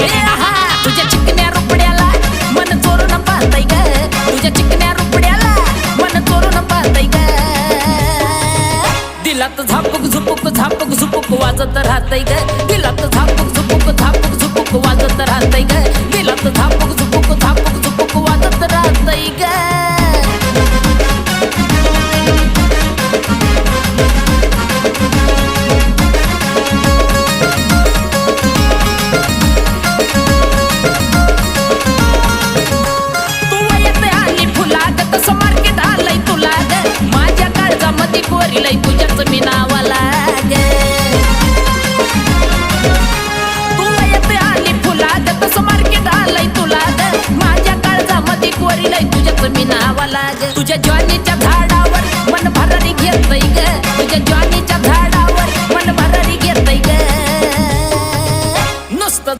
ए आहा तुझ्या चिकन्या रुपड्याला मन चोरून पाहतय ग तुझ्या चिकन्या रुपड्याला मन चोरून पाहतय ग दिलात झापूक झुपूक झापूक झुपूक वाजत राहतय ग दिलात झापूक झुपूक झापूक झुपूक वाजत राहतय ग दिलात झापूक झुपूक झापूक झुपूक वाजत राहतय ग कोरीलय तुझ्याच मी नावाला ग तू येते आली फुला ग तसं मार्केट आलंय तुला ग माझ्या काळजामध्ये कोरीलय तुझ्याच मी नावाला ग तुझ्या ज्वानीच्या